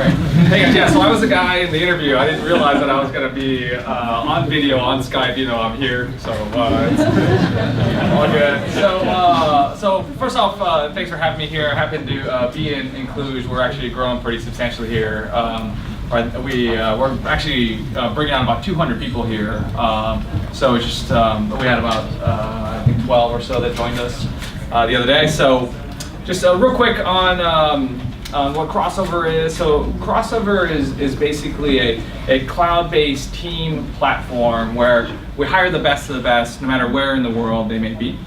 Great. Hey guys, yeah, so I was the guy in the interview. I didn't realize that I was going to be on video, on Skype. You know, I'm here, so it's all good. So first off, thanks for having me here. I happen to be in Cluj. We're actually growing pretty substantially here. We're actually bringing on about 200 people here. So it's just, we had about, I think 12 or so that joined us the other day. So just real quick on what Crossover is. So Crossover is basically a cloud-based team platform where we hire the best of the best, no matter where in the world they may be.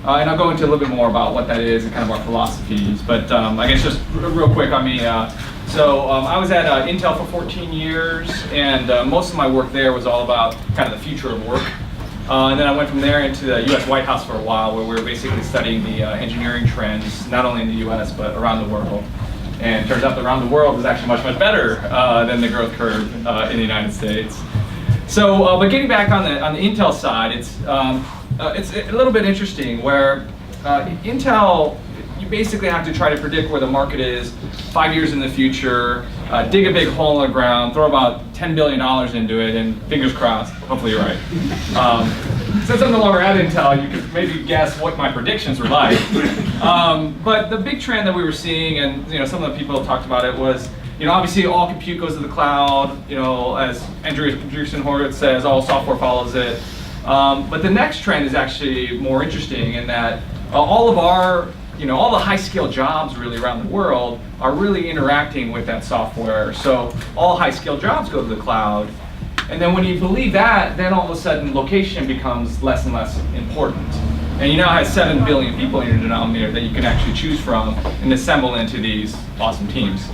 And I'll go into a little bit more about what that is and kind of our philosophies. But I guess just real quick on me. I was at Intel for 14 years, and most of my work there was all about kind of the future of work. And then I went from there into the US White House for a while, where we were basically studying the engineering trends, not only in the US, but around the world. And it turns out that around the world is actually much, much better than the growth curve in the United States. So, but getting back on the Intel side, it's a little bit interesting where Intel, you basically have to try to predict where the market is 5 years in the future, dig a big hole in the ground, throw about $10 billion into it, and fingers crossed, hopefully you're right. Since I'm no longer at Intel, you could maybe guess what my predictions were like. But the big trend that we were seeing, and some of the people talked about it, was obviously all compute goes to the cloud. As Andreessen Horowitz says, all software follows it. But the next trend is actually more interesting in that all of our all the high-skill jobs really around the world are really interacting with that software. So all high-skill jobs go to the cloud. And then when you believe that, then all of a sudden location becomes less and less important. And you now have 7 billion people in your denominator that you can actually choose from and assemble into these awesome teams.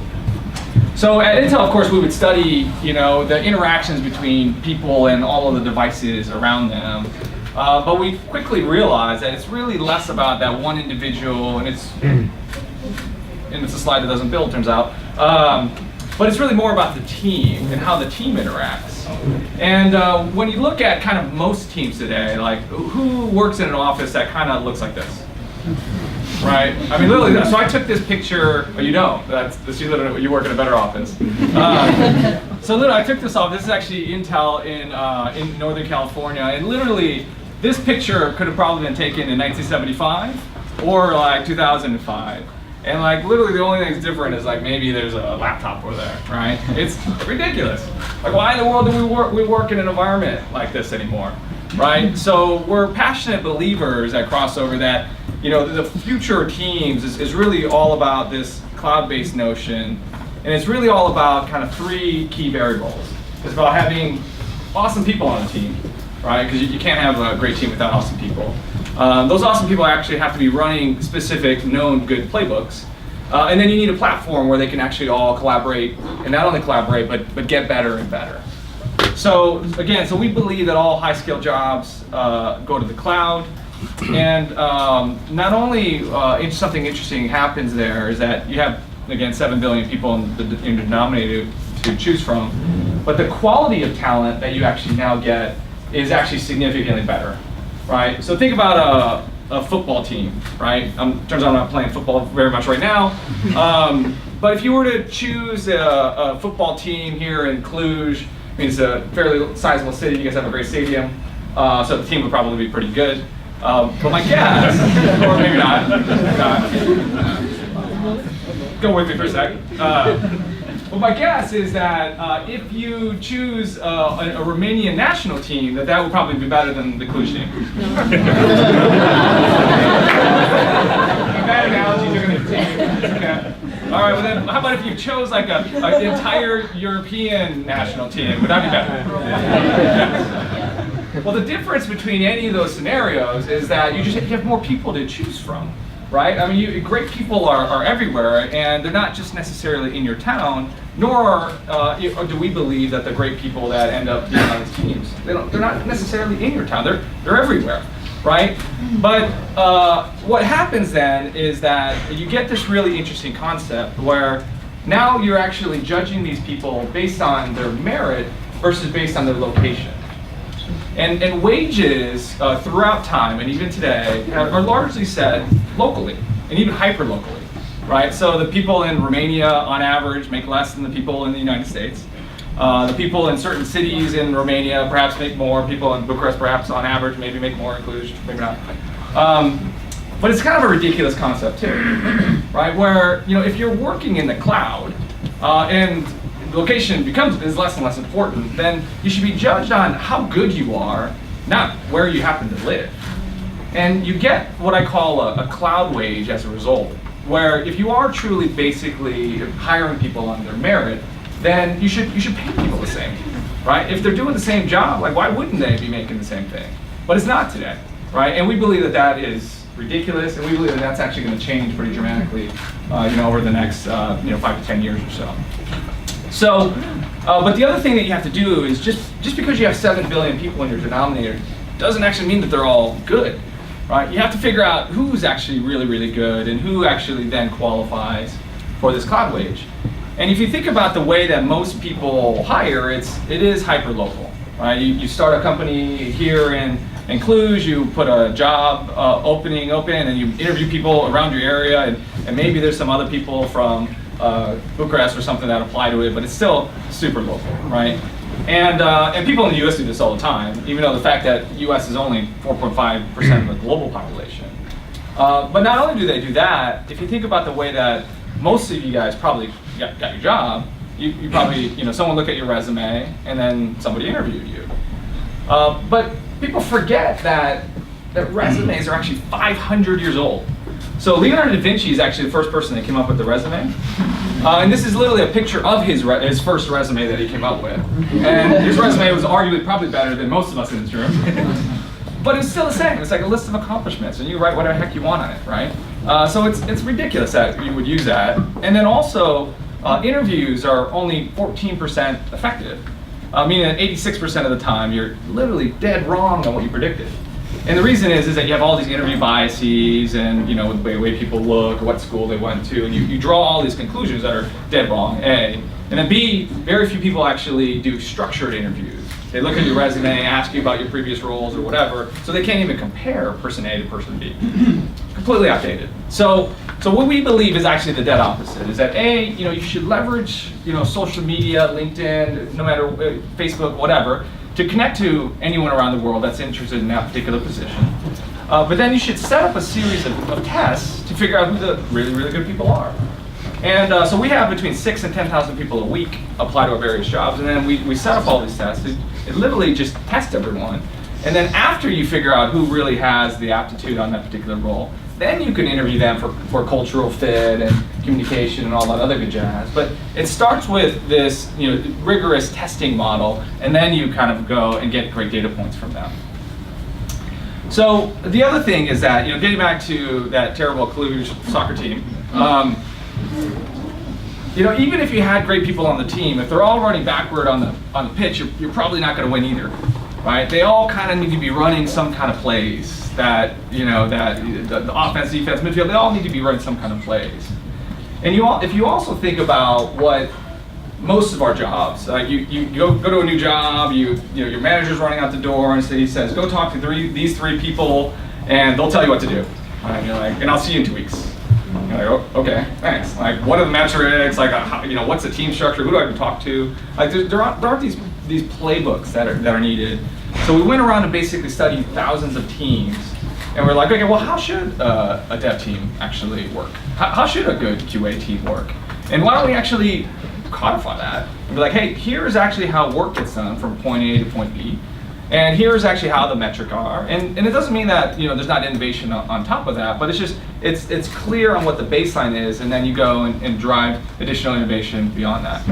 So at Intel, of course, we would study the interactions between people and all of the devices around them. But we quickly realized that it's really less about that one individual, and it's a slide that doesn't build, turns out. But it's really more about the team and how the team interacts. And when you look at kind of most teams today, like who works in an office that kind of looks like this, right? I mean, literally. So I took this picture. Oh, you don't. You work in a better office. So literally, I took this off. This is actually Intel in Northern California, and literally, this picture could have probably been taken in 1975 or like 2005. And like literally the only thing that's different is like maybe there's a laptop over there, right? It's ridiculous. Like why in the world do we work in an environment like this anymore, right? So we're passionate believers at Crossover that the future teams is really all about this cloud-based notion, and it's really all about kind of 3 key variables. It's about having awesome people on the team, right? Because you can't have a great team without awesome people. Those awesome people actually have to be running specific known good playbooks. And then you need a platform where they can actually all collaborate, and not only collaborate, but get better and better. So again, we believe that all high-skill jobs go to the cloud. And not only something interesting happens there is that you have, again, 7 billion people in the denominator to choose from, but the quality of talent that you actually now get is actually significantly better. Right, so think about a football team, right? Turns out I'm not playing football very much right now, but if you were to choose a football team here in Cluj, I mean it's a fairly sizable city. You guys have a great stadium, so the team would probably be pretty good. But my guess, or maybe not. Go with me for a sec. But my guess is that if you choose a Romanian national team, that would probably be better than the Cluj team. Bad analogies are going to take. Okay. All right. Well then, how about if you chose like an entire European national team? Would that be better? Yeah. Well, the difference between any of those scenarios is that you have more people to choose from. Right? I mean, great people are everywhere, and they're not just necessarily in your town, nor do we believe that the great people that end up being on these teams, they're not necessarily in your town, they're everywhere, right? But what happens then is that you get this really interesting concept where now you're actually judging these people based on their merit versus based on their location. And wages throughout time, and even today, are largely set locally, and even hyperlocally. right? So the people in Romania, on average, make less than the people in the United States. The people in certain cities in Romania perhaps make more. People in Bucharest perhaps on average maybe make more, Cluj, maybe not. But it's kind of a ridiculous concept too, right? Where, if you're working in the cloud and location is less and less important, then you should be judged on how good you are, not where you happen to live. And you get what I call a cloud wage as a result, where if you are truly basically hiring people on their merit, then you should pay people the same, right? If they're doing the same job, like why wouldn't they be making the same thing? But it's not today, right? And we believe that is ridiculous, and we believe that that's actually going to change pretty dramatically, over the next 5 to 10 years or so. So, but the other thing that you have to do is just because you have 7 billion people in your denominator doesn't actually mean that they're all good, right? You have to figure out who's actually really, really good and who actually then qualifies for this cloud wage. And if you think about the way that most people hire, it is hyperlocal, right? You start a company here in Cluj, you put a job opening open, and you interview people around your area, and maybe there's some other people from Bucharest or something that apply to it, but it's still super local, right? And people in the US do this all the time, even though the fact that US is only 4.5% of the global population. But not only do they do that, if you think about the way that most of you guys probably got your job, you probably, someone looked at your resume and then somebody interviewed you. But people forget that resumes are actually 500 years old. So Leonardo da Vinci is actually the first person that came up with the resume. And this is literally a picture of his first resume that he came up with. And his resume was arguably probably better than most of us in this room. But it's still the same. It's like a list of accomplishments, and you write whatever the heck you want on it, right? So it's ridiculous that you would use that. And then also, interviews are only 14% effective, meaning that 86% of the time you're literally dead wrong on what you predicted. And the reason is that you have all these interview biases and the way people look, what school they went to, and you draw all these conclusions that are dead wrong, A. And then B, very few people actually do structured interviews. They look at your resume, ask you about your previous roles or whatever, so they can't even compare person A to person B. Completely outdated. So what we believe is actually the dead opposite, is that A, you should leverage social media, LinkedIn, no matter Facebook, whatever, to connect to anyone around the world that's interested in that particular position. But then you should set up a series of tests to figure out who the really, really good people are. And so we have between 6,000 and 10,000 people a week apply to our various jobs, and then we set up all these tests. It literally just tests everyone. And then after you figure out who really has the aptitude on that particular role, then you can interview them for cultural fit and communication and all that other good jazz. But it starts with this rigorous testing model, and then you kind of go and get great data points from them. So the other thing is that, getting back to that terrible Cluj soccer team, even if you had great people on the team, if they're all running backward on the pitch, you're probably not going to win either, right? They all kind of need to be running some kind of plays that the offense, defense, midfield, they all need to be running some kind of plays. And if you also think about what most of our jobs, like you go to a new job, your manager's running out the door and he says, go talk to these three people and they'll tell you what to do. And you're like, and I'll see you in 2 weeks. You're like, oh, okay, thanks. Like, what are the metrics? Like, what's the team structure? Who do I even talk to? Like, there aren't these playbooks that are needed. So we went around and basically studied thousands of teams, and we're like, okay, well, how should a dev team actually work? How should a good QA team work? And why don't we actually codify that and be like, hey, here's actually how work gets done from point A to point B, and here's actually how the metrics are. And it doesn't mean that there's not innovation on top of that, but it's just it's clear on what the baseline is, and then you go and drive additional innovation beyond that.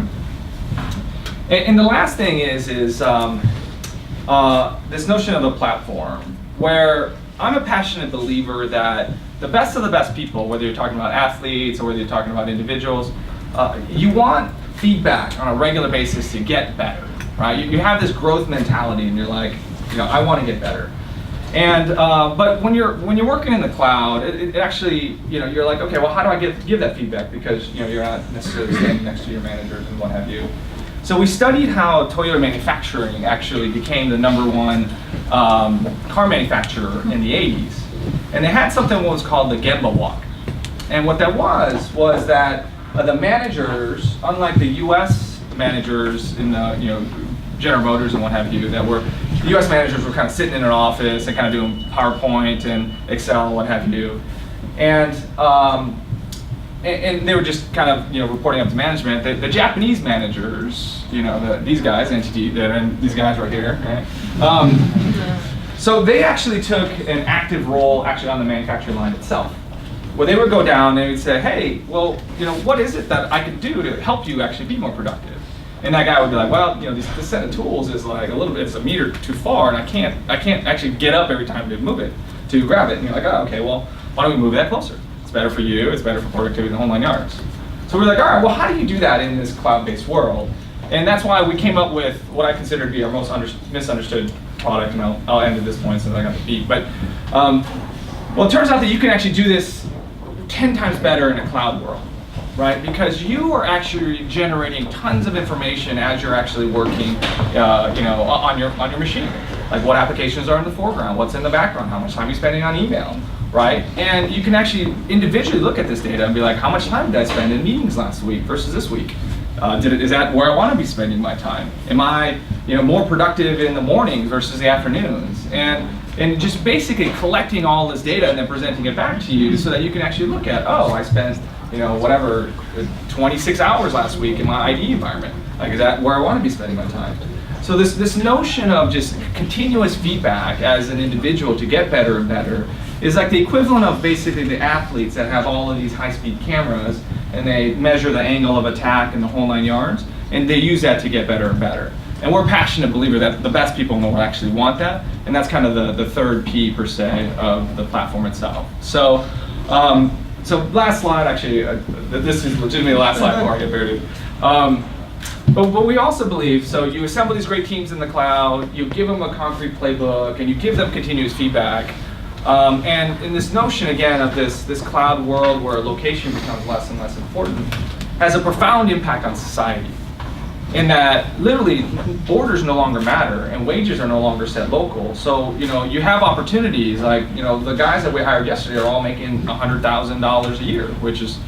And the last thing is this notion of the platform, where I'm a passionate believer that the best of the best people, whether you're talking about athletes or whether you're talking about individuals, you want feedback on a regular basis to get better, right? You have this growth mentality, and you're like, I want to get better. And but when you're working in the cloud, it actually, you're like, okay, well, how do I give that feedback? Because you're not necessarily standing next to your managers and what have you. So we studied how Toyota manufacturing actually became the #1 car manufacturer in the 80s. And they had something what was called the Gemba walk. And what that was that the managers, unlike the U.S. managers in the General Motors and what have you, that were the U.S. managers were kind of sitting in an office and kind of doing PowerPoint and Excel and what have you, and they were just kind of reporting up to management. The Japanese managers, these guys, and these guys right here, right? So they actually took an active role actually on the manufacturing line itself, where they would go down and they would say, hey, well, what is it that I can do to help you actually be more productive? And that guy would be like, well, this set of tools is like it's a meter too far, and I can't actually get up every time to move it, to grab it. And you're like, oh, okay, well, why don't we move that closer? It's better for you, it's better for productivity, the whole 9 yards. So we're like, all right, well, how do you do that in this cloud-based world? And that's why we came up with what I consider to be our most misunderstood product, and I'll end at this point since I got the beat. But, well, it turns out that you can actually do this 10 times better in a cloud world, right? Because you are actually generating tons of information as you're actually working, on your machine. Like what applications are in the foreground, what's in the background, how much time you're spending on email, right? And you can actually individually look at this data and be like, how much time did I spend in meetings last week versus this week? Is that where I want to be spending my time? Am I, more productive in the mornings versus the afternoons? And just basically collecting all this data and then presenting it back to you so that you can actually look at, oh, I spent, 26 hours last week in my ID environment. Like, is that where I want to be spending my time? So this notion of just continuous feedback as an individual to get better and better is like the equivalent of basically the athletes that have all of these high-speed cameras and they measure the angle of attack and the whole 9 yards, and they use that to get better and better. And we're a passionate believer that the best people in the world actually want that, and that's kind of the third P per se of the platform itself. So, so last slide, actually, this is legitimately the last slide before I get buried. But we also believe, so you assemble these great teams in the cloud, you give them a concrete playbook, and you give them continuous feedback. And in this notion, again, of this cloud world where location becomes less and less important, has a profound impact on society. In that, literally, borders no longer matter, and wages are no longer set local. So, you have opportunities, like, the guys that we hired yesterday are all making $100,000 a year, which is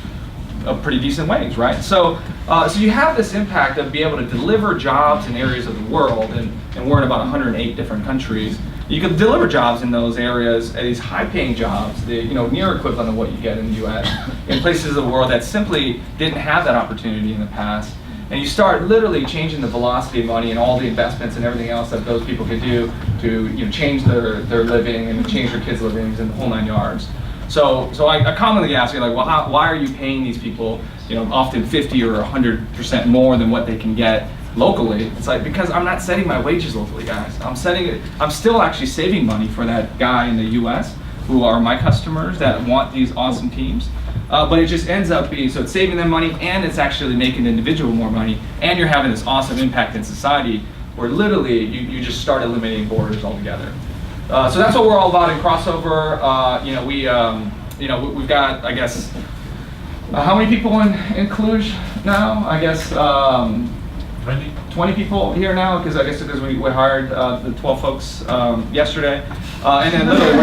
a pretty decent wage, right? So, so you have this impact of being able to deliver jobs in areas of the world, and we're in about 108 different countries. You can deliver jobs in those areas, these high-paying jobs, the near equivalent of what you get in the U.S., in places of the world that simply didn't have that opportunity in the past. And you start literally changing the velocity of money and all the investments and everything else that those people could do to change their living and change their kids' livings and the whole 9 yards. So I commonly ask you, like, well, why are you paying these people, often 50 or 100% more than what they can get locally? It's like, because I'm not setting my wages locally, guys. I'm still actually saving money for that guy in the U.S. who are my customers that want these awesome teams. But it just ends up being, so it's saving them money, and it's actually making the individual more money, and you're having this awesome impact in society where literally you just start eliminating borders altogether. So that's what we're all about in Crossover. We've got, I guess, how many people in Cluj now? I guess 20 people here now, because I guess because we hired the 12 folks yesterday. And then literally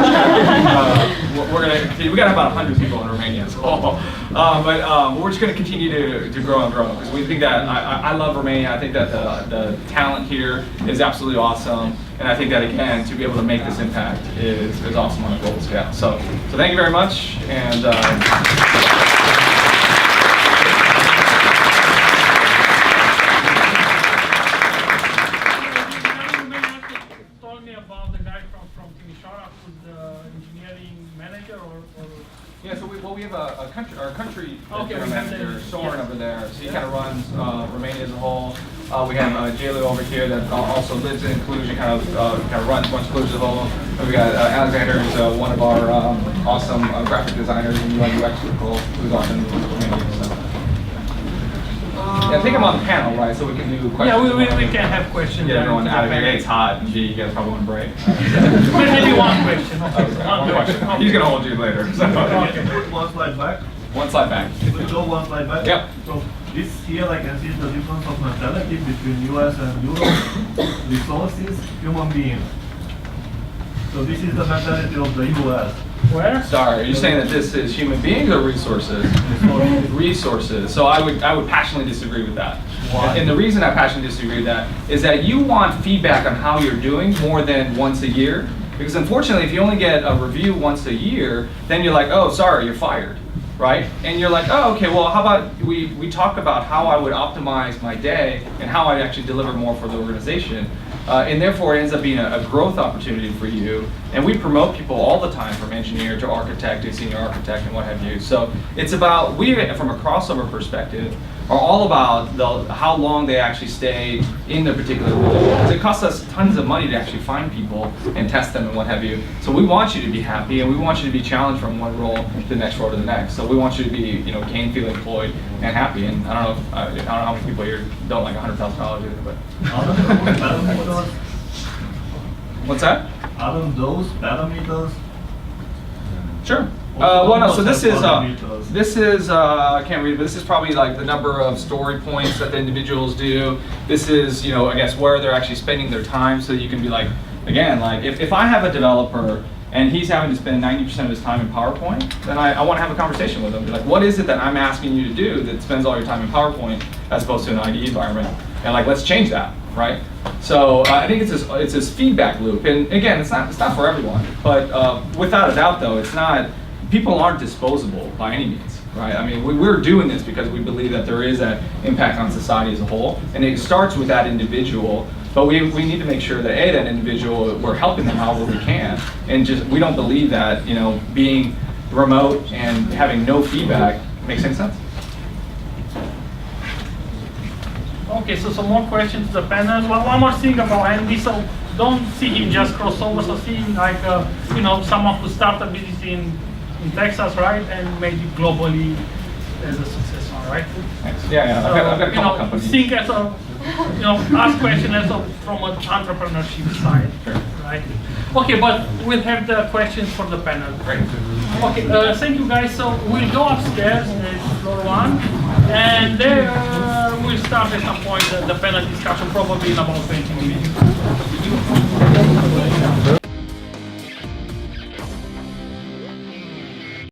we got about 100 people in Romania, so, but we're just going to continue to grow and grow, because we think that, I love Romania. I think that the talent here is absolutely awesome, and I think that, again, to be able to make this impact is awesome on a global scale. So thank you very much, and yeah, so we have our country manager, Soren, over there. So he kind of runs Romania as a whole. We have Jalu over here that also lives in Cluj and kind of runs a bunch of Cluj as a whole. And we got Alexander, who's one of our awesome graphic designers and UI UX people, who's also in Romania. So. Yeah, I think I'm on the panel, right? So we can do questions. Yeah, we can have questions. Get everyone out of here. It's hot, and you guys probably want to break. Maybe one question. One question. He's going to hold you later. So. Put one slide back. One slide back. We go one slide back. Yep. So this here, I can see the difference of mentality between US and Europe. Resources, human being. So this is the mentality of the US. Where? Sorry, are you saying that this is human beings or resources? Resources. So I would passionately disagree with that. Why? And the reason I passionately disagree with that is that you want feedback on how you're doing more than once a year. Because unfortunately, if you only get a review once a year, then you're like, oh, sorry, you're fired, right? And you're like, oh, okay, well, how about we talk about how I would optimize my day and how I'd actually deliver more for the organization. And therefore, it ends up being a growth opportunity for you. And we promote people all the time, from engineer to architect to senior architect and what have you. So it's about, we, from a crossover perspective, are all about how long they actually stay in their particular role. Because it costs us tons of money to actually find people and test them and what have you. So we want you to be happy, and we want you to be challenged from one role to the next role to the next. So we want you to be, gainfully employed and happy. And I don't know how many people here don't like $100,000 either, but. Are those parameters? What's that? Are those parameters? Sure. Well, Well, no. So this is parameters. I can't read it, but this is probably like the number of story points that the individuals do. This is, I guess where they're actually spending their time. So you can be like, again, like if I have a developer and he's having to spend 90% of his time in PowerPoint, then I want to have a conversation with him. Be like, what is it that I'm asking you to do that spends all your time in PowerPoint as opposed to an IDE environment? And like, let's change that, right? So I think it's this feedback loop. And again, it's not for everyone, but without a doubt, though, it's not. People aren't disposable by any means, right? I mean, we're doing this because we believe that there is that impact on society as a whole, and it starts with that individual. But we need to make sure that that individual, we're helping them however we can, and just we don't believe that being remote and having no feedback makes any sense. Okay, so some more questions to the panel. One more thing about Andy. So don't see him just crossover. So see him like someone who started business in Texas, right, and made it globally as a success, right? Thanks. Yeah. I've got a couple companies. Think as a ask question as from an entrepreneurship side, Sure. right? Okay, but we'll have the questions for the panel. Great. Okay, thank you guys. So we'll go upstairs, floor 1, and there we'll start at some point the panel discussion, probably in about 20 minutes.